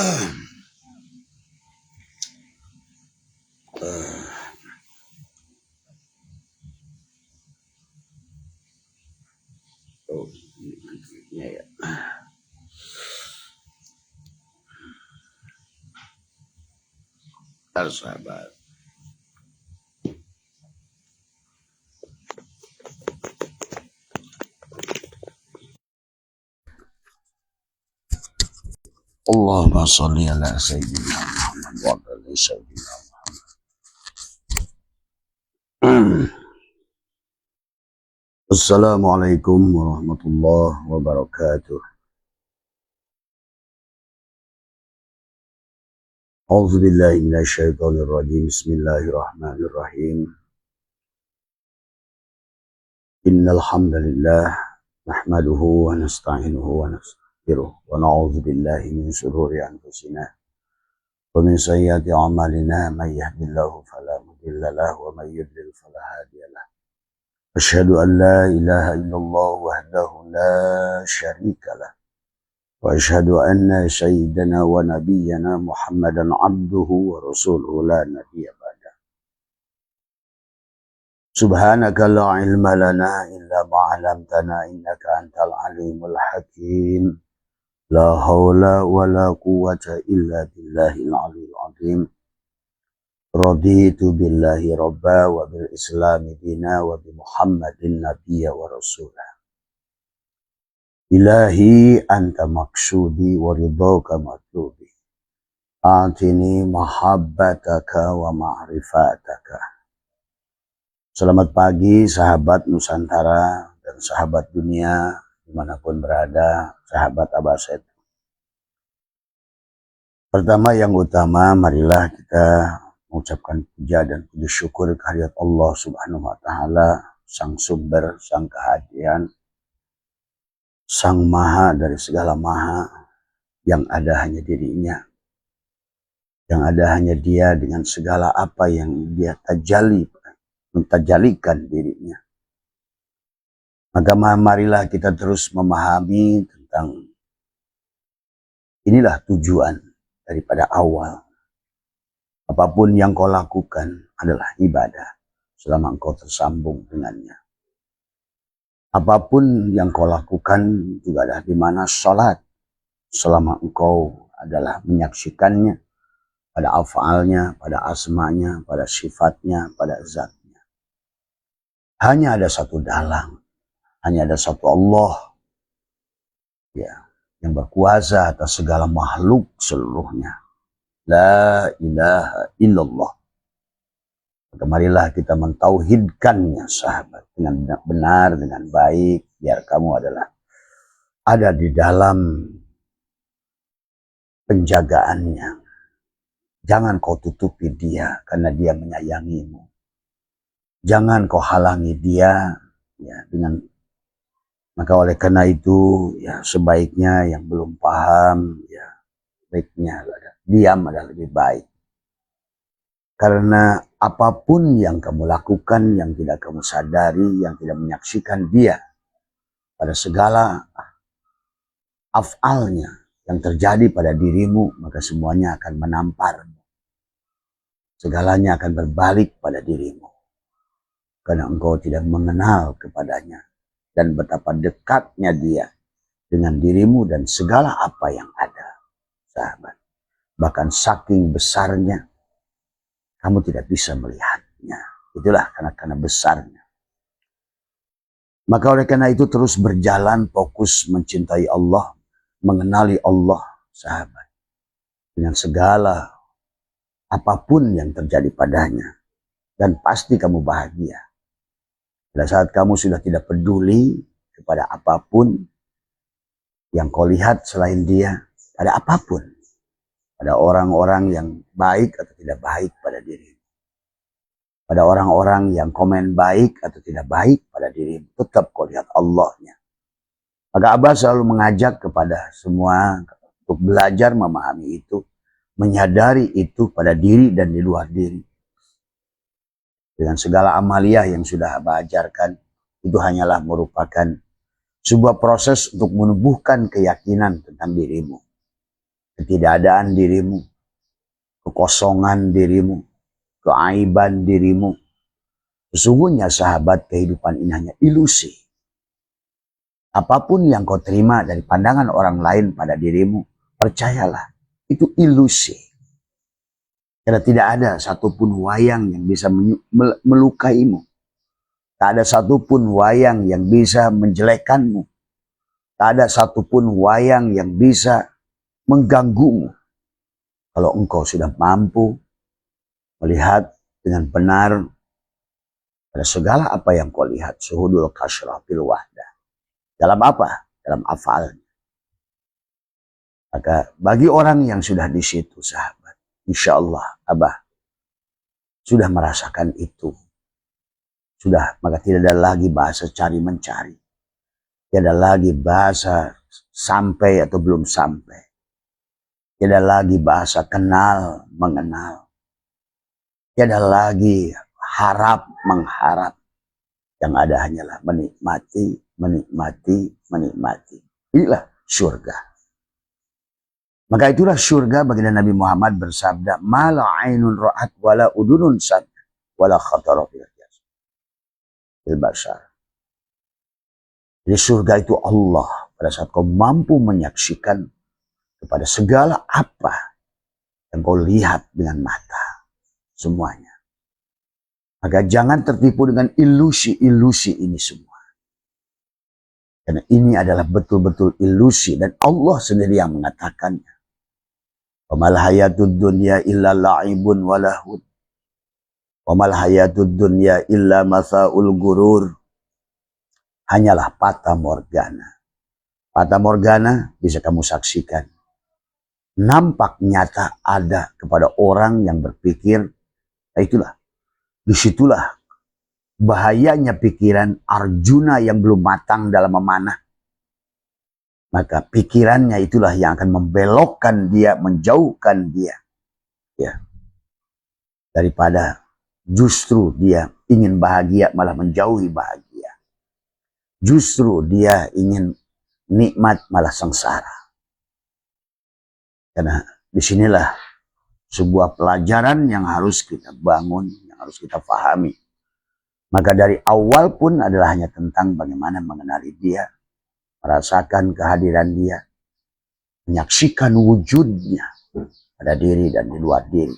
Oh, ya. Sahabat. Allahumma sholli ala sayyidina Muhammad wa ala sayyidina Muhammad. Assalamualaikum warahmatullahi wabarakatuh. A'udzu billahi minasy syaithanir rajim. Bismillahirrahmanirrahim. Innal hamdalillah nahmaduhu wa nasta'inuhu wa nastaghfiruh wa na'udzu billahi min shururi anfusina wa min sayyiati a'malina may yahdihillahu fala mudilla lahu wa may yudlil fala hadiya lahu. Asyhadu an la ilaha illallah wahdahu la syarika lah. Wa asyhadu anna sayyidana wa nabiyyana Muhammadan abduhu wa rasuluhu la nabiyya ba'da. Subhanaka la ilma lana illa ma 'allamtana innaka antal alimul hakim. La haula wa la quwwata illa billahil aliyyil azim. Raditu billahi rabba wa bil islami dina wa bi Muhammadin nabiyya wa rasulah. Ilahi anta maksudi wa ridhaka matlubi. Atini mahabbataka wa ma'rifataka. Selamat pagi sahabat Nusantara dan sahabat dunia dimanapun berada, sahabat Abaset. Pertama yang utama, marilah kita mengucapkan puja dan puji syukur kehadirat Allah Subhanahu wa Ta'ala, sang sumber, sang kehadiran, sang maha dari segala maha, yang ada hanya dirinya, yang ada hanya dia dengan segala apa yang dia mentajalikan dirinya. Maka marilah kita terus memahami tentang inilah tujuan daripada awal. Apapun yang kau lakukan adalah ibadah selama engkau tersambung dengannya. Apapun yang kau lakukan juga adalah di mana salat selama engkau adalah menyaksikannya pada afalnya, pada asmanya, pada sifatnya, pada zatnya. Hanya ada satu dalang, hanya ada satu Allah ya, yang berkuasa atas segala makhluk seluruhnya. La ilaha illallah. Maka marilah kita mentauhidkannya sahabat dengan benar, dengan baik, biar kamu adalah ada di dalam penjagaannya. Jangan kau tutupi dia karena dia menyayangimu. Jangan kau halangi dia ya dengan, maka oleh karena itu ya sebaiknya yang belum paham ya baiknya diam adalah lebih baik. Karena apapun yang kamu lakukan yang tidak kamu sadari, yang tidak menyaksikan dia pada segala afalnya yang terjadi pada dirimu, maka semuanya akan menampar. Segalanya akan berbalik pada dirimu. Karena engkau tidak mengenal kepadanya dan betapa dekatnya dia dengan dirimu dan segala apa yang ada, sahabat. Bahkan saking besarnya kamu tidak bisa melihatnya. Itulah karena besarnya. Maka oleh karena itu terus berjalan fokus mencintai Allah, mengenali Allah, sahabat. Dengan segala apapun yang terjadi padanya. Dan pasti kamu bahagia. Pada saat kamu sudah tidak peduli kepada apapun yang kau lihat selain dia, pada apapun. Pada orang-orang yang baik atau tidak baik pada dirimu. Pada orang-orang yang komen baik atau tidak baik pada dirimu. Tetap kau lihat Allahnya. Maka Abah selalu mengajak kepada semua untuk belajar memahami itu. Menyadari itu pada diri dan di luar diri. Dengan segala amaliyah yang sudah Abah ajarkan. Itu hanyalah merupakan sebuah proses untuk menumbuhkan keyakinan tentang dirimu. ketidakadaan dirimu, kekosongan dirimu, keaiban dirimu. Sesungguhnya sahabat, kehidupan ini hanya ilusi. Apapun yang kau terima dari pandangan orang lain pada dirimu, percayalah, itu ilusi. Karena tidak ada satupun wayang yang bisa melukaimu. Tak ada satupun wayang yang bisa menjelekkanmu. Tak ada satupun wayang yang bisa mengganggumu. Kalau engkau sudah mampu melihat dengan benar pada segala apa yang kau lihat, syuhudul kasyrah fil wahdah. Dalam apa? Dalam afal. Maka bagi orang yang sudah di situ, sahabat, insya Allah Abah sudah merasakan itu. Sudah, maka tidak ada lagi bahasa cari mencari. Tidak ada lagi bahasa sampai atau belum sampai. Tidak ada lagi bahasa kenal mengenal. Tidak ada lagi harap mengharap. Yang ada hanyalah menikmati, menikmati, menikmati. Inilah surga. Maka itulah surga. Baginda Nabi Muhammad bersabda, "Mala ainun ra'at wala udunun sad wala khatara fil bashar." Jadi surga itu Allah. Pada saat kau mampu menyaksikan kepada segala apa yang kau lihat dengan mata. Semuanya. Maka jangan tertipu dengan ilusi-ilusi ini semua. Karena ini adalah betul-betul ilusi. Dan Allah sendiri yang mengatakannya. Wamal hayatud dunya illa la'ibun walahud. Wamal hayatud dunya illa matha'ul gurur. Hanyalah fata morgana. Fata morgana bisa kamu saksikan. Nampak nyata ada kepada orang yang berpikir. Nah itulah. Disitulah bahayanya pikiran Arjuna yang belum matang dalam memanah. Maka pikirannya itulah yang akan membelokkan dia, menjauhkan dia. Ya. Daripada justru dia ingin bahagia malah menjauhi bahagia. Justru dia ingin nikmat malah sengsara. Karena disinilah sebuah pelajaran yang harus kita bangun, yang harus kita pahami. Maka dari awal pun adalah hanya tentang bagaimana mengenali dia, merasakan kehadiran dia, menyaksikan wujudnya pada diri dan di luar diri.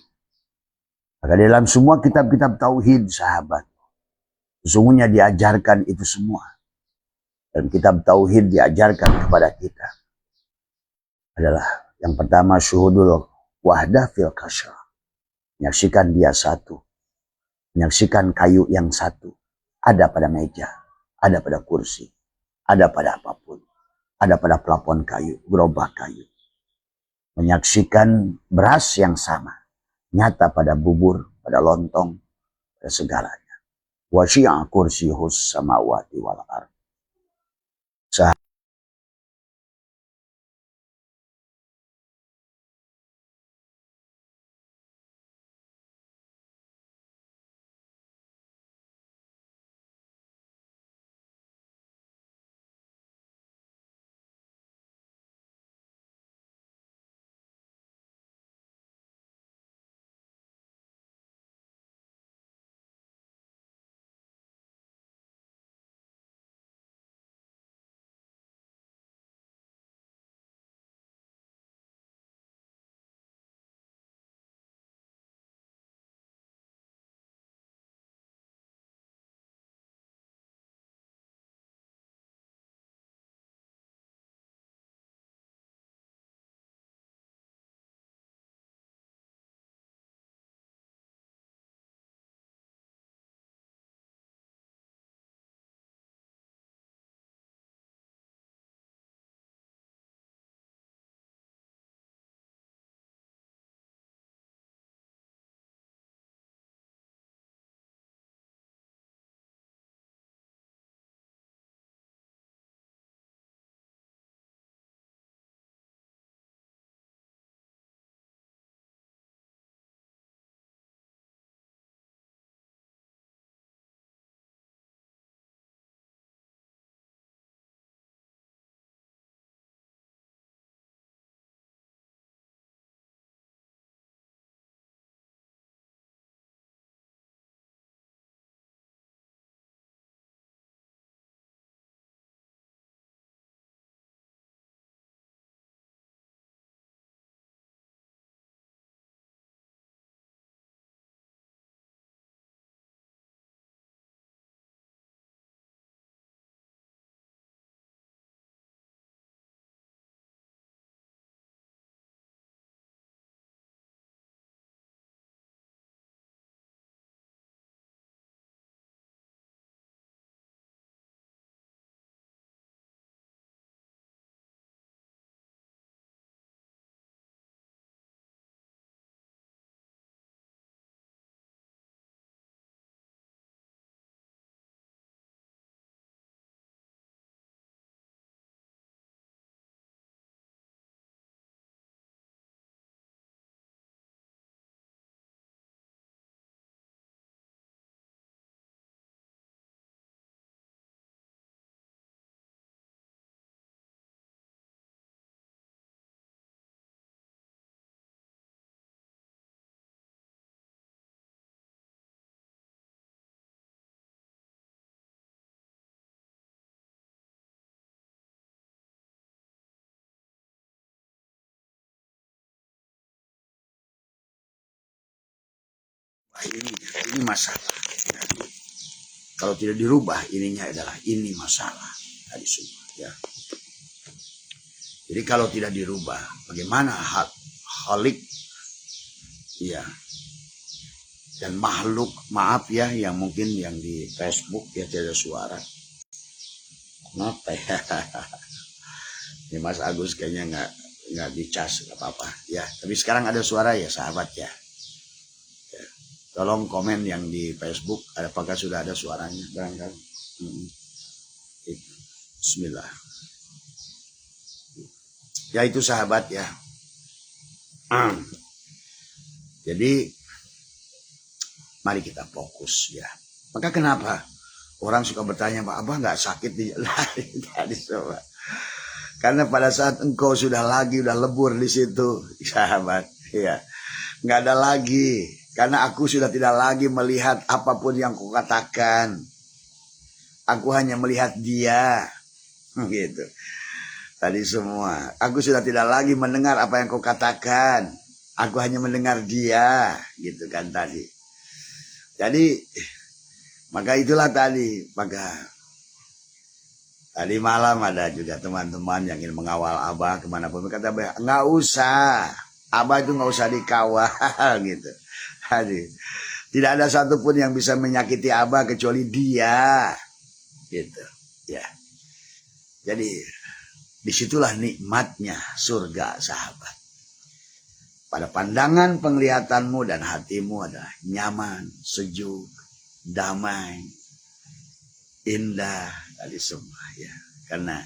Maka dalam semua kitab-kitab tauhid, sahabat, sesungguhnya diajarkan itu semua. Dan kitab tauhid diajarkan kepada kita adalah yang pertama syuhudul wahdah fil kasyrah. Menyaksikan dia satu. Menyaksikan kayu yang satu. Ada pada meja, ada pada kursi, ada pada apapun. Ada pada plafon kayu, gerobak kayu. Menyaksikan beras yang sama. Nyata pada bubur, pada lontong, pada segalanya. Wa syi'a kursiyuhus samawati wal ardh. ini masalah. Kalau tidak dirubah, ininya adalah ini masalah tadi semua. Ya. Jadi kalau tidak dirubah, bagaimana Khalik ya dan makhluk, maaf ya, yang mungkin yang di Facebook ya tidak ada suara. Kenapa ya? Ini Mas Agus kayaknya nggak dicas, nggak apa-apa ya. Tapi sekarang ada suara ya sahabat ya. Tolong komen yang di Facebook, apakah sudah ada suaranya barangkali. Bismillah. Ya itu sahabat ya. Jadi mari kita fokus ya. Maka kenapa orang suka bertanya, Pak Abah nggak sakit di tadi coba. Karena pada saat engkau sudah lebur di situ, sahabat, ya nggak ada lagi. Karena aku sudah tidak lagi melihat apapun yang kau katakan. Aku hanya melihat dia. Gitu. Tadi semua. Aku sudah tidak lagi mendengar apa yang kau katakan. Aku hanya mendengar dia. Gitu kan tadi. Jadi, maka itulah tadi. Maka tadi malam ada juga teman-teman yang ingin mengawal Abah kemanapun. Kata Abah, nggak usah. Abah itu nggak usah dikawal gitu. Jadi, tidak ada satupun yang bisa menyakiti Abah kecuali dia, gitu, ya. Jadi disitulah nikmatnya surga, sahabat. Pada pandangan penglihatanmu dan hatimu adalah nyaman, sejuk, damai, indah, tadi semua ya. Karena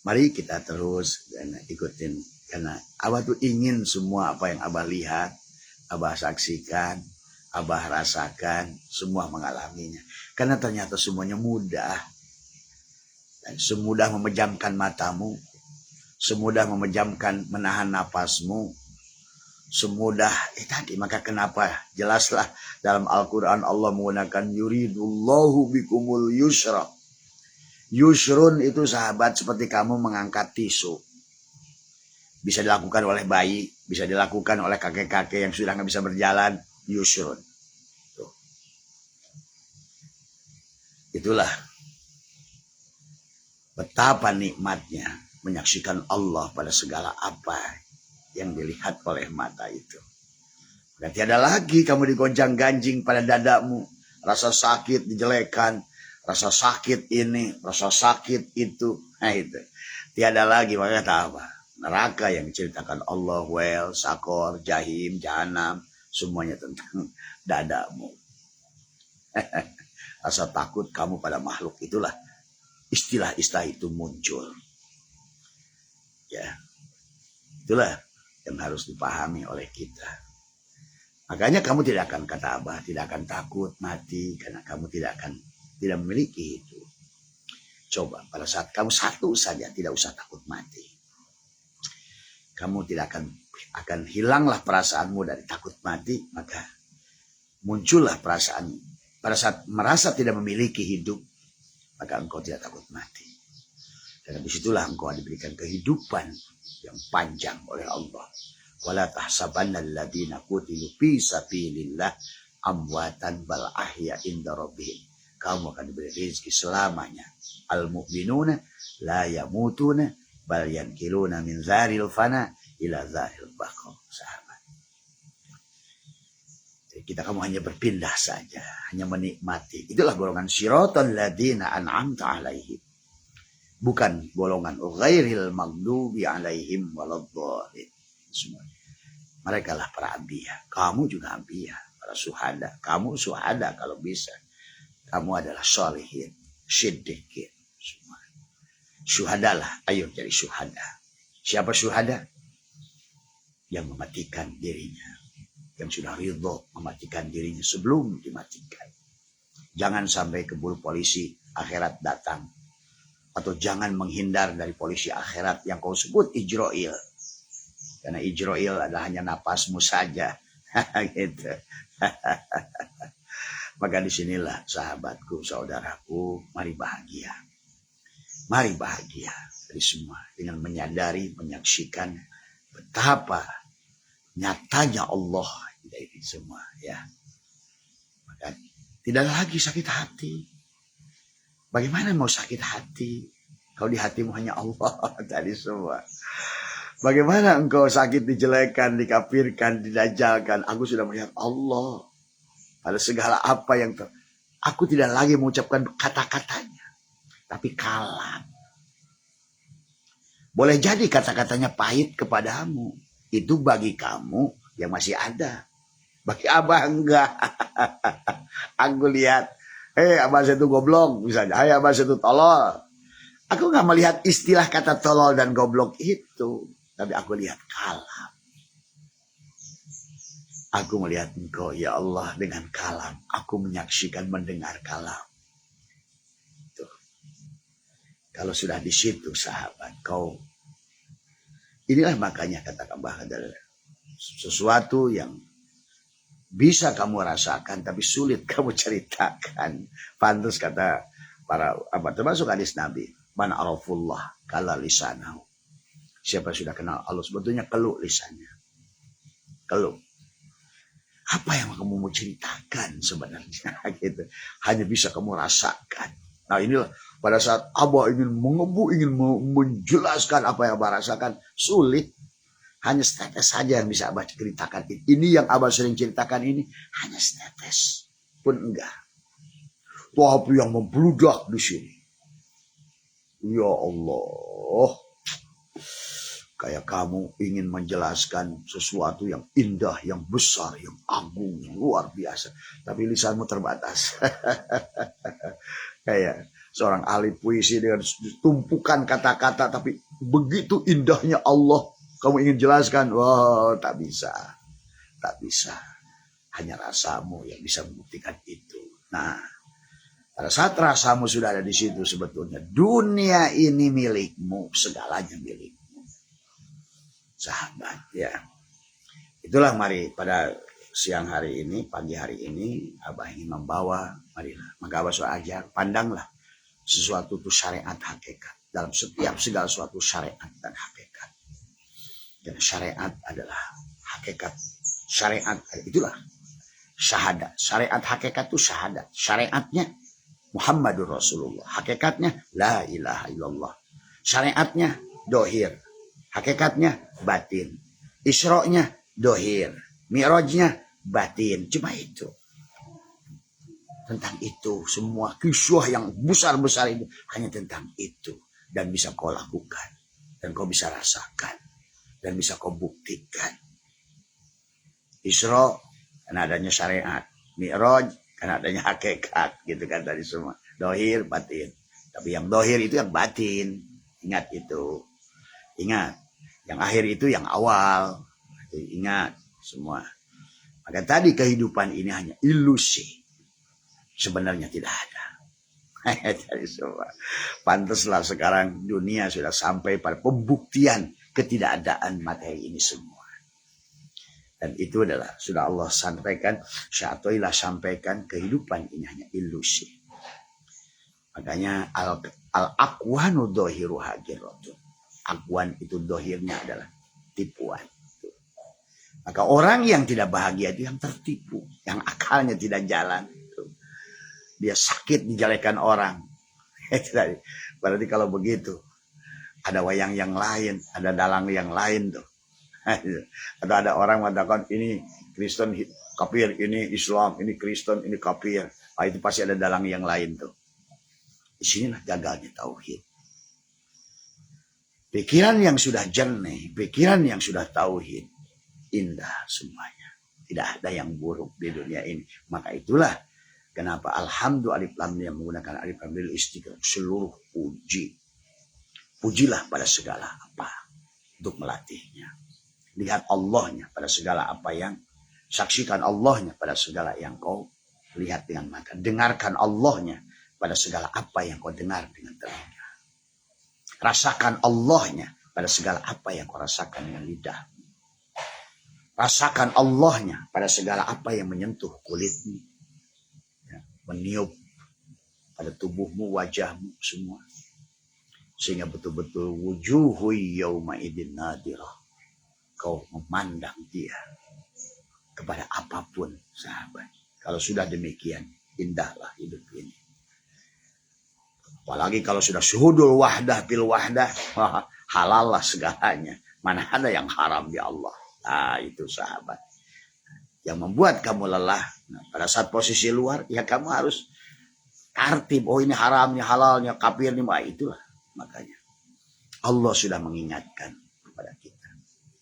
mari kita terus dan ikutin. Karena Abah tuh ingin semua apa yang Abah lihat, Abah saksikan, Abah rasakan, semua mengalaminya. Karena ternyata semuanya mudah. Dan semudah memejamkan matamu, semudah memejamkan menahan napasmu, semudah tadi. Maka kenapa? Jelaslah dalam Al-Quran Allah menggunakan yuridullahu bikumul yusra. Yusrun itu sahabat seperti kamu mengangkat tisu. Bisa dilakukan oleh bayi, bisa dilakukan oleh kakek-kakek yang sudah nggak bisa berjalan, yusrun. Tuh. Itulah betapa nikmatnya menyaksikan Allah pada segala apa yang dilihat oleh mata itu. Dan tiada lagi kamu digonjang-ganjing pada dadamu, rasa sakit dijelekan, rasa sakit ini, rasa sakit itu. Nah itu. Tiada lagi, maka kata apa? Neraka yang diceritakan Allah, wel, sakor, jahim, jahanam, semuanya tentang dadamu. Rasa takut kamu pada makhluk itulah istilah-istilah itu muncul. Ya, itulah yang harus dipahami oleh kita. Makanya kamu tidak akan, kata Abah, tidak akan takut mati karena kamu tidak memiliki itu. Coba pada saat kamu satu saja tidak usah takut mati. Kamu tidak akan hilanglah perasaanmu dari takut mati, maka muncullah perasaan pada saat merasa tidak memiliki hidup, maka engkau tidak takut mati. Dan disitulah engkau diberikan kehidupan yang panjang oleh Allah. Wala tahsabanna alladziina qutilu fi sabilillah amwatan bal ahya inda rabbihim. Kamu akan diberi rezeki selamanya. Al mu'minuna la yamutuna bal yankiluna min zaril fana ila zaril baqa, sahabat. Jadi kamu hanya berpindah saja, hanya menikmati. Itulah golongan siratal ladzina an'amta alaihim. Bukan golongan ghairil maghdubi alaihim waladhdallin. Semua. Mereka lah para anbiya. Kamu juga anbiya, para syuhada. Kamu syuhada kalau bisa. Kamu adalah sholihin, siddiqin, semua. Syuhadalah, ayo jadi syuhada. Siapa syuhada? Yang mematikan dirinya, yang sudah ridho mematikan dirinya sebelum dimatikan. Jangan sampai keburu polisi akhirat datang, atau jangan menghindar dari polisi akhirat yang kau sebut Ijroil, karena Ijroil adalah hanya napasmu saja. Gitu. Maka disinilah sahabatku, saudaraku, mari bahagia. Mari bahagia dari semua dengan menyadari, menyaksikan betapa nyatanya Allah dari semua, ya. Dan tidak lagi sakit hati. Bagaimana mau sakit hati kalau di hatimu hanya Allah tadi semua? Bagaimana engkau sakit dijelekan, dikafirkan, didajalkan? Aku sudah melihat Allah pada segala apa yang aku tidak lagi mengucapkan kata-katanya, tapi kalam. Boleh jadi kata-katanya pahit kepadamu. Itu bagi kamu yang masih ada. Bagi Abah enggak. Aku lihat, Abah itu goblok misalnya. Abah itu tolol. Aku nggak melihat istilah kata tolol dan goblok itu. Tapi aku lihat kalam. Aku melihat engkau, ya Allah, dengan kalam. Aku menyaksikan, mendengar kalam. Tuh. Kalau sudah di situ, sahabat, kau. Inilah makanya katakan bahwa adalah sesuatu yang bisa kamu rasakan, tapi sulit kamu ceritakan. Pantas kata para abad, termasuk hadis Nabi. Man arafullah kala lisanahu. Siapa sudah kenal Allah, sebetulnya keluh lisannya. Keluh. Apa yang kamu mau ceritakan sebenarnya? Gitu. Hanya bisa kamu rasakan. Nah inilah pada saat Abah ingin mengebu, ingin menjelaskan apa yang Abah rasakan, sulit. Hanya setetes saja yang bisa Abah ceritakan. Ini yang Abah sering ceritakan ini hanya setetes pun enggak. Tapi yang membludak di sini. Ya Allah. Kayak kamu ingin menjelaskan sesuatu yang indah, yang besar, yang agung, yang luar biasa. Tapi lisanmu terbatas. Kayak seorang ahli puisi dengan tumpukan kata-kata. Tapi begitu indahnya Allah. Kamu ingin jelaskan, wah tak bisa. Tak bisa. Hanya rasamu yang bisa membuktikan itu. Nah, pada saat rasamu sudah ada di situ sebetulnya. Dunia ini milikmu, segalanya milikmu. Sahabat ya. Itulah mari pada siang hari ini, pagi hari ini Abah ingin membawa, marilah. Maka Abah sudah ajar, pandanglah sesuatu itu syariat hakikat. Dalam setiap segala sesuatu syariat dan hakikat. Dan syariat adalah hakikat. Syariat itulah syahadat. Syariat hakikat itu syahadat. Syariatnya Muhammadur Rasulullah. Hakikatnya la ilaha illallah. Syariatnya dohir. Hakikatnya batin. Isra'nya dohir. Mi'rajnya batin. Cuma itu. Tentang itu. Semua kisah yang besar-besar itu hanya tentang itu. Dan bisa kau lakukan. Dan kau bisa rasakan. Dan bisa kau buktikan. Isra' karena adanya syariat. Mi'raj karena adanya hakikat. Gitu kan tadi semua. Dohir, batin. Tapi yang dohir itu yang batin. Ingat itu. Ingat, yang akhir itu yang awal. Ingat semua. Maka tadi kehidupan ini hanya ilusi. Sebenarnya tidak ada. Jadi semua. Pantaslah sekarang dunia sudah sampai pada pembuktian ketidakadaan materi ini semua. Dan itu adalah sudah Allah sampaikan. Syatoilah sampaikan kehidupan ini hanya ilusi. Makanya al-aqwanu dohiru hajirotun. Akuan itu dohirnya adalah tipuan. Maka orang yang tidak bahagia itu yang tertipu. Yang akalnya tidak jalan. Dia sakit dijelekan orang. Berarti kalau begitu. Ada wayang yang lain. Ada dalang yang lain tuh. Atau ada orang mengatakan ini Kristen kafir. Ini Islam. Ini Kristen. Ini kafir. Nah, itu pasti ada dalang yang lain tuh. Disinilah gagalnya tauhid. Pikiran yang sudah jernih, pikiran yang sudah tauhid, indah semuanya. Tidak ada yang buruk di dunia ini. Maka itulah kenapa alhamdulillah alif lam yang menggunakan alif lam lil istiqrar, seluruh puji. Pujilah pada segala apa untuk melatihnya. Lihat Allahnya pada segala apa yang, saksikan Allahnya pada segala yang kau lihat dengan mata. Dengarkan Allahnya pada segala apa yang kau dengar dengan telinga. Rasakan Allahnya pada segala apa yang kau rasakan dengan lidah. Rasakan Allahnya pada segala apa yang menyentuh kulitmu. Ya, meniup pada tubuhmu, wajahmu, semua. Sehingga betul-betul wujuhu yawma idin nadirah. Kau memandang dia kepada apapun, sahabat. Kalau sudah demikian, indahlah hidup ini. Apalagi kalau sudah syuhudul wahdah bil wahdah, halal lah segalanya. Mana ada yang haram di Allah. Nah itu sahabat. Yang membuat kamu lelah, nah, pada saat posisi luar, ya kamu harus tertib. Oh ini haramnya, halalnya, kafirnya, itulah. Makanya Allah sudah mengingatkan kepada kita.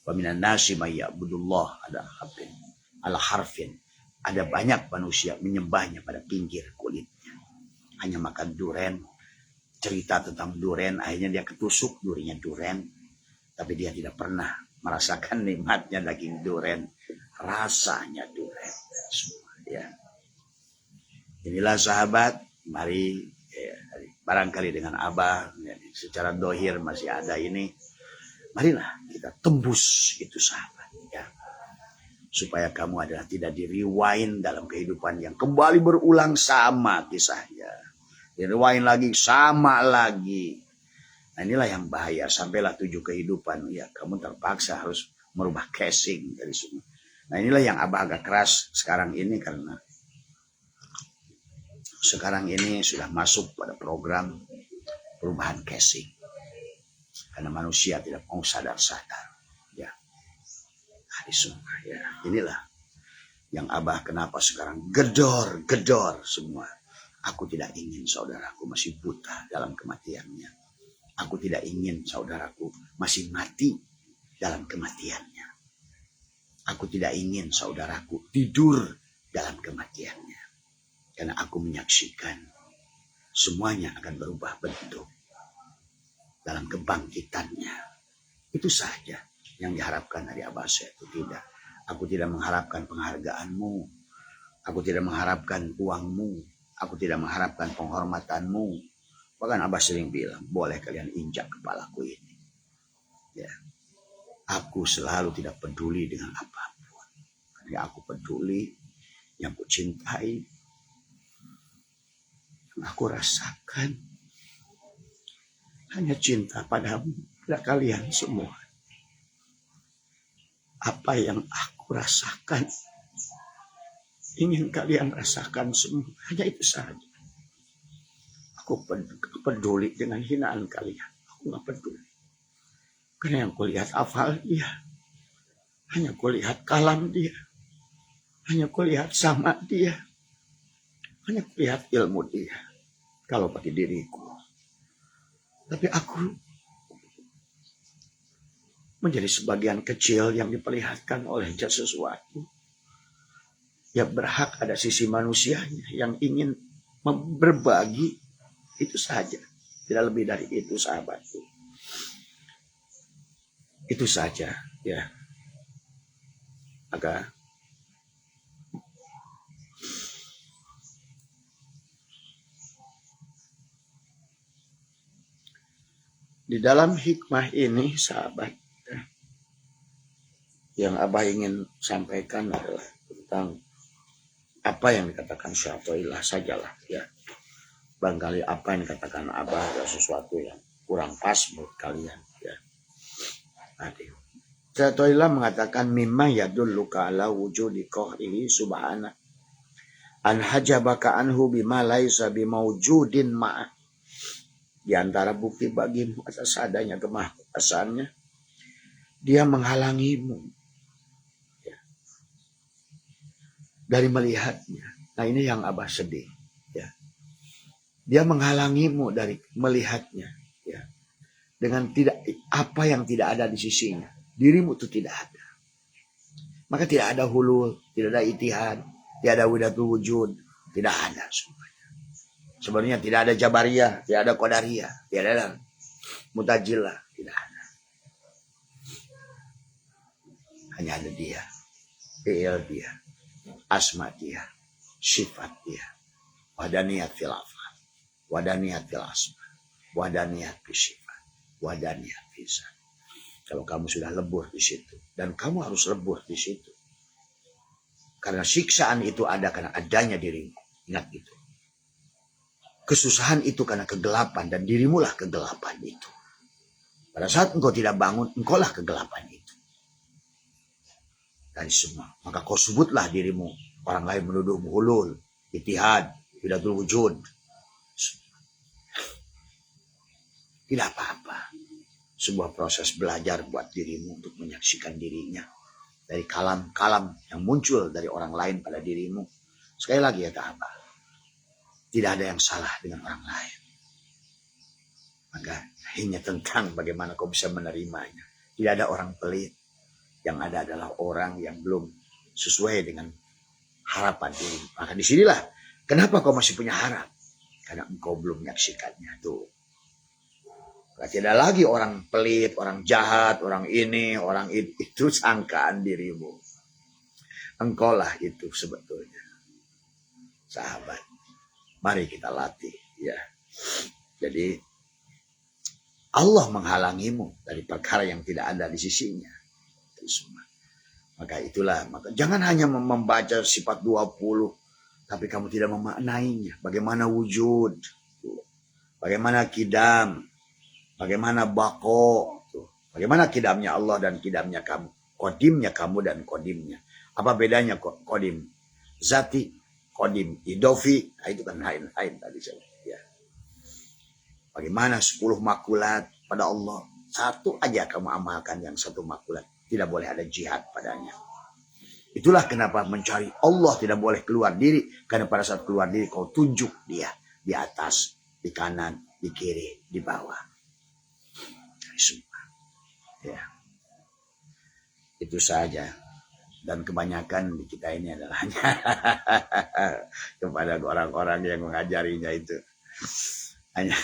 Wa minan nasi may ya'budullah ala harfin. Ada banyak manusia menyembahnya pada pinggir kulitnya. Hanya makan duren. Cerita tentang duren, akhirnya dia ketusuk durinya duren. Tapi dia tidak pernah merasakan nikmatnya daging duren. Rasanya duren. Ya. Inilah sahabat, mari barangkali dengan Abah secara dohir masih ada ini. Marilah kita tembus itu sahabat. Ya. Supaya kamu adalah tidak di-rewind dalam kehidupan yang kembali berulang sama kisahnya. Di-rewind lagi, sama lagi. Nah inilah yang bahaya. Sampailah 7 kehidupan. Ya, kamu terpaksa harus merubah casing dari semua. Nah inilah yang Abah agak keras sekarang ini karena sekarang ini sudah masuk pada program perubahan casing. Karena manusia tidak mau sadar-sadar. Ya, hari semua. Ya, inilah yang Abah kenapa sekarang gedor semua. Aku tidak ingin saudaraku masih buta dalam kematiannya. Aku tidak ingin saudaraku masih mati dalam kematiannya. Aku tidak ingin saudaraku tidur dalam kematiannya. Karena aku menyaksikan semuanya akan berubah bentuk dalam kebangkitannya. Itu saja yang diharapkan dari Abah saya itu tidak. Aku tidak mengharapkan penghargaanmu. Aku tidak mengharapkan uangmu. Aku tidak mengharapkan penghormatanmu. Bahkan Abah sering bilang, boleh kalian injak kepalaku ini. Ya. Aku selalu tidak peduli dengan apapun. Karena aku peduli yang kucintai, yang aku rasakan. Hanya cinta padamu, pada kalian semua. Apa yang aku rasakan, ingin kalian rasakan semua. Hanya itu saja. Aku peduli dengan hinaan kalian. Aku gak peduli. Karena yang kulihat hafal dia. Hanya kulihat kalam dia. Hanya kulihat sama dia. Hanya kulihat ilmu dia. Kalau bagi diriku. Tapi aku menjadi sebagian kecil yang diperlihatkan oleh sesuatu. Ya berhak ada sisi manusianya yang ingin berbagi, itu saja. Tidak lebih dari itu sahabatku. Itu saja ya. Agak di dalam hikmah ini sahabat ya, yang Abah ingin sampaikan adalah tentang apa yang dikatakan Syatoilah sajalah ya. Barangkali apa yang dikatakan Abah adalah sesuatu yang kurang pas menurut kalian ya. Adik. Syatoilah mengatakan mimma yadulluka ala wujudi qahrihi subhana an hajabaka anhu bima laisa bimaujudin ma'a. Di antara bukti bagimu atas adanya kemahkuasaannya, dia menghalangimu ya, dari melihatnya. Nah ini yang Abah sedih. Ya. Dia menghalangimu dari melihatnya. Ya. Dengan tidak apa yang tidak ada di sisinya. Dirimu itu tidak ada. Maka tidak ada hulul, tidak ada itihad, tidak ada widatul wujud, tidak ada semuanya. Sebenarnya tidak ada Jabariyah, tidak ada Qadariyah, tidak ada Mutajilah, tidak ada. Hanya ada dia, fi'il dia, asma dia, sifat dia, wadaniyat fil af'al, wadaniyat fil asma, wadaniyat fil sifat, wadaniyat fil zat. Kalau kamu sudah lebur di situ, dan kamu harus lebur di situ. Karena siksaan itu ada karena adanya dirimu. Ingat itu. Kesusahan itu karena kegelapan dan dirimulah kegelapan itu. Pada saat engkau tidak bangun, engkaulah kegelapan itu. Dari semua. Maka kau sebutlah dirimu Orang lain menuduh hulul, ittihad, wahdatul wujud. Tidak apa-apa. Sebuah proses belajar buat dirimu untuk menyaksikan dirinya dari kalam-kalam yang muncul dari orang lain pada dirimu. Sekali lagi ya sahabat, tidak ada yang salah dengan orang lain. Maka hanya tentang bagaimana kau bisa menerimanya. Tidak ada orang pelit. Yang ada adalah orang yang belum sesuai dengan harapan diri. Maka disinilah kenapa kau masih punya harap. Karena engkau belum menyaksikannya. Tuh. Tidak ada lagi orang pelit, orang jahat, orang ini, orang itu sangkaan dirimu. Engkaulah itu sebetulnya. Sahabat, mari kita latih. Ya. Jadi Allah menghalangimu dari perkara yang tidak ada di sisinya. Maka itulah, jangan hanya membaca sifat 20, tapi kamu tidak memaknainya. Bagaimana wujud, bagaimana kidam, bagaimana bako, bagaimana kidamnya Allah dan kidamnya kamu, kodimnya kamu dan kodimnya. Apa bedanya kodim? Zati, kodim, idofi, itu kan lain tadi saya. Ya. Bagaimana 10 makulat pada Allah, satu aja kamu amalkan yang satu makulat. Tidak boleh ada jihad padanya. Itulah kenapa mencari Allah tidak boleh keluar diri. Karena pada saat keluar diri kau tunjuk dia. Di atas, di kanan, di kiri, di bawah. Semua. Ya. Itu saja. Dan kebanyakan di kita ini adalah kepada orang-orang yang mengajarinya itu. Hanya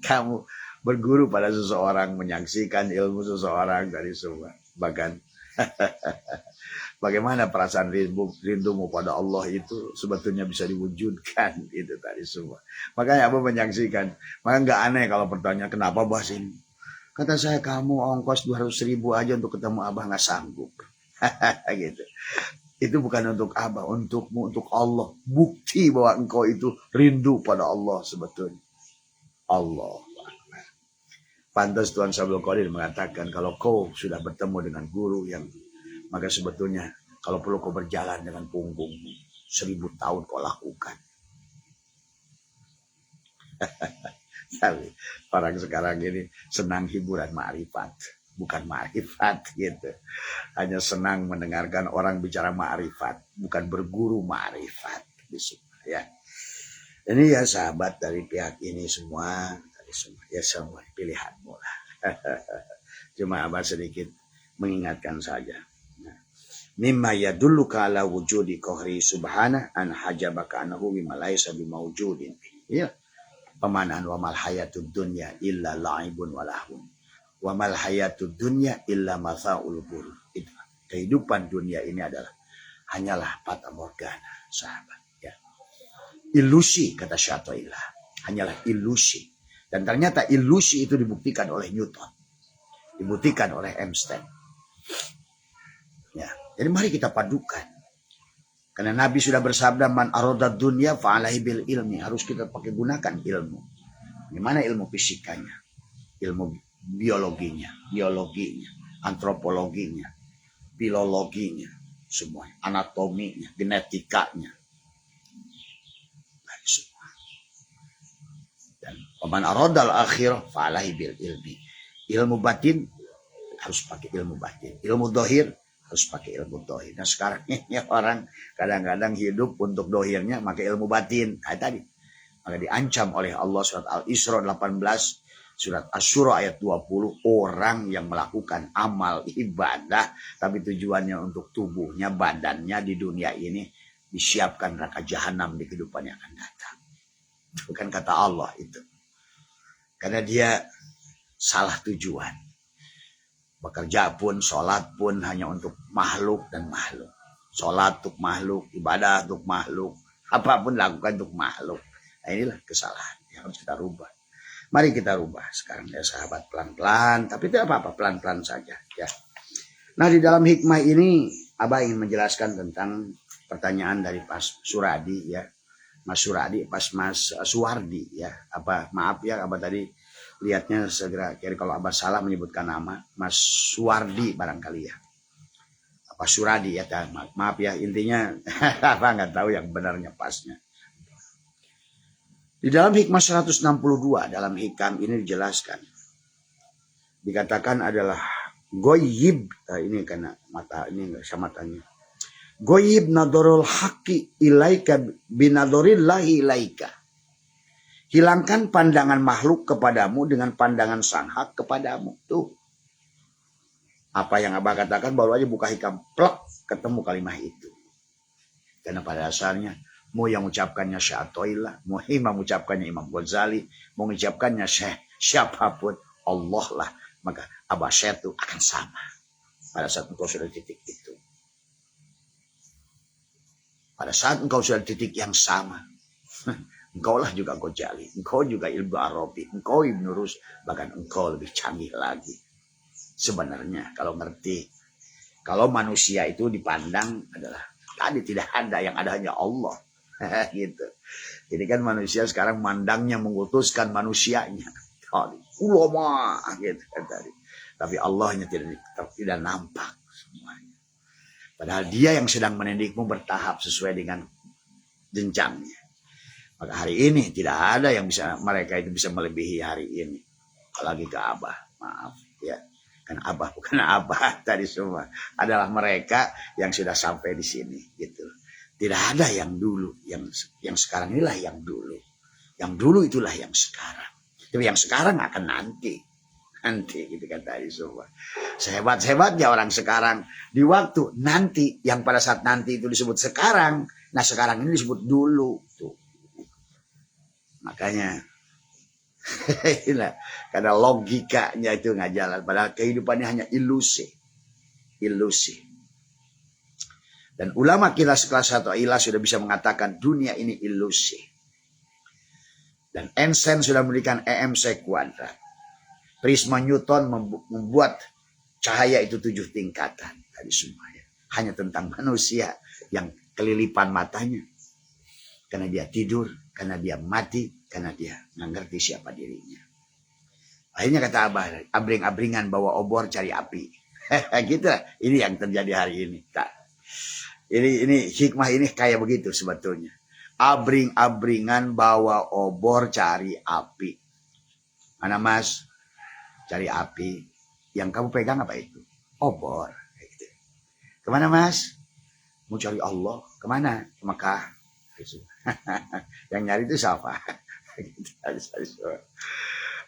kamu berguru pada seseorang, menyaksikan ilmu seseorang dari semua. Bahkan bagaimana perasaan rindumu pada Allah itu sebetulnya bisa diwujudkan itu tadi semua. Makanya Abah menyaksikan. Maka nggak aneh kalau pertanyaan kenapa bahas ini. Kata saya kamu ongkos 200.000 aja untuk ketemu Abah nggak sanggup. Gitu. Itu bukan untuk Abah, untukmu, untuk Allah. Bukti bahwa engkau itu rindu pada Allah sebetulnya. Allah. Pantas Tuhan Sabdul Qadir mengatakan kalau kau sudah bertemu dengan guru yang maka sebetulnya kalau perlu kau berjalan dengan punggungmu 1000 tahun kau lakukan. Tapi orang sekarang ini senang hiburan ma'rifat, bukan ma'rifat gitu. Hanya senang mendengarkan orang bicara ma'rifat, bukan berguru ma'rifat. Ya. Ini ya sahabat dari pihak ini semua. Ya semua pilihanmu lah. Cuma Abah sedikit mengingatkan saja. Mimma yadulluka ala wujudi qahri subhana an hajabaka anahu bima laisa bimawjudin. Ya. Pemanaan wa mal hayatud dunya illa la'ibun wa lahun. Wa mal hayatud dunya illa mathaul ghurur. Itu. Kehidupan dunia ini adalah hanyalah fata morgana, sahabat, ya. Ilusi kata Syaitanillah. Hanyalah ilusi. Dan ternyata ilusi itu dibuktikan oleh Newton. Dibuktikan oleh Einstein. Ya. Jadi mari kita padukan. Karena Nabi sudah bersabda, man aradad dunya fa'alaihi bil ilmi. Harus kita pakai gunakan ilmu. Gimana ilmu fisikanya? Ilmu biologinya, antropologinya, filologinya, semuanya. Anatominya, genetikanya. Dan waman aradal akhirah fa'alaihi bil ilmi. Ilmu batin harus pakai ilmu batin. Ilmu dohir harus pakai ilmu dohir. Nah sekarang ini orang kadang-kadang hidup untuk dohirnya pakai ilmu batin. Nah, tadi. Maka diancam oleh Allah surat Al-Isra 18, surat Asy-Syura ayat 20. Orang yang melakukan amal ibadah tapi tujuannya untuk tubuhnya, badannya di dunia ini disiapkan neraka jahanam di kehidupan yang akan datang. Bukan kata Allah itu. Karena dia salah tujuan. Bekerja pun, sholat pun hanya untuk makhluk dan makhluk. Sholat untuk makhluk, ibadah untuk makhluk. Apapun lakukan untuk makhluk. Nah inilah kesalahan yang harus kita rubah. Mari kita rubah sekarang ya sahabat, pelan-pelan. Tapi tidak apa-apa, pelan-pelan saja. Ya. Nah di dalam hikmah ini Abah ingin menjelaskan tentang pertanyaan dari Mas Suradi ya. Mas Suradi, pas Mas Suwardi ya. Maaf ya, Abah tadi lihatnya segera. Kira kalau Abah salah menyebutkan nama, Mas Suwardi barangkali ya. Pak Suradi ya, maaf ya, intinya apa nggak tahu yang benarnya pasnya. Di dalam hikmah 162 dalam hikam ini dijelaskan, dikatakan adalah goyib, ini karena mata ini nggak bisa matanya. Goyib nadorul haqi ilaika binadorillahi ilaika. Hilangkan pandangan makhluk kepadamu dengan pandangan sang hak kepadamu. Tuh. Apa yang Abah katakan, baru aja buka hikam, plak, ketemu kalimat itu. Karena pada dasarnya, mau yang ucapkannya Syekh Athaillah, mau imam ucapkannya Imam Ghazali, mau ucapkannya Syekh siapapun, Allah lah. Maka Abah Syekh itu akan sama. Pada saat engkau sudah di titik itu. Pada saat engkau sudah di titik yang sama, engkau lah juga Ghazali, engkau juga Ibnu Arabi, engkau Ibnu Rus, bahkan engkau lebih canggih lagi. Sebenarnya kalau ngerti, kalau manusia itu dipandang adalah tadi tidak ada, yang ada hanya Allah. Gitu. Jadi kan manusia sekarang mandangnya mengutuskan manusianya. Ulama gitu kan tadi. Tapi Allahnya tidak nampak semuanya. Padahal dia yang sedang mendidikmu bertahap sesuai dengan jenjangnya. Maka hari ini tidak ada yang bisa, mereka itu bisa melebihi hari ini. Apalagi ke Abah, maaf ya. Kan Abah bukan Abah tadi semua. Adalah mereka yang sudah sampai di sini gitu. Tidak ada yang dulu, yang sekarang inilah yang dulu. Yang dulu itulah yang sekarang. Tapi yang sekarang akan nanti gitu kan tadi semua. Sehebat-hebatnya orang sekarang di waktu nanti, yang pada saat nanti itu disebut sekarang. Nah sekarang ini disebut dulu tuh. Makanya karena logikanya itu nggak jalan. Padahal kehidupannya hanya ilusi. Dan ulama kita sekelas Athaillah sudah bisa mengatakan dunia ini ilusi. Dan Einstein sudah memberikan EMC kuadrat. Prisma Newton membuat cahaya itu 7 tingkatan. Tadi semuanya. Hanya tentang manusia yang kelilipan matanya. Karena dia tidur, karena dia mati, karena dia nggak ngerti siapa dirinya. Akhirnya kata Abah, abring-abringan bawa obor cari api. Gitu lah. Ini yang terjadi hari ini. Ini hikmah ini kayak begitu sebetulnya. Abring-abringan bawa obor cari api. Mana Mas? Cari api. Yang kamu pegang apa itu? Obor. Gitu. Kemana Mas? Mau cari Allah. Kemana? Ke Mekah. Yang nyari itu siapa?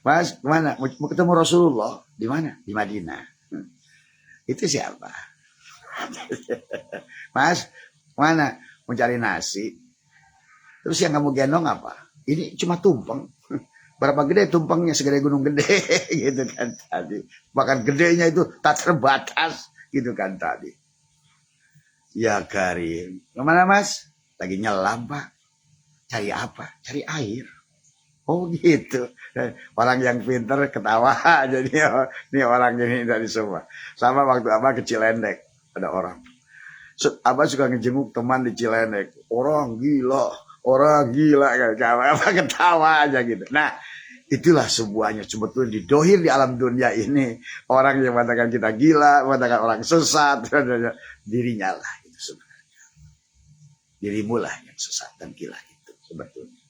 Mas, kemana? Mau ketemu Rasulullah? Di mana? Di Madinah. Itu siapa? Mas, mana? Mau cari nasi. Terus yang kamu gendong apa? Ini cuma tumpeng. Berapa gede tumpengnya? Segede gunung gede. Gitu kan tadi. Bahkan gedenya itu tak terbatas. Gitu kan tadi. Ya Karim. Kemana Mas? Lagi nyelam Pak. Cari apa? Cari air. Oh gitu. Orang yang pinter ketawa. Jadi ini orang ini dari semua. Sama waktu Abah ke Cilendek. Ada orang. Abah suka ngejenguk teman di Cilendek. Orang gila. Abah ketawa aja gitu. Nah itulah sebuahnya. Sebetulnya didohir di alam dunia ini. Orang yang mengatakan kita gila. Mengatakan orang sesat. Dirinya lah. Dirimu lah yang sesat dan gila itu sebetulnya.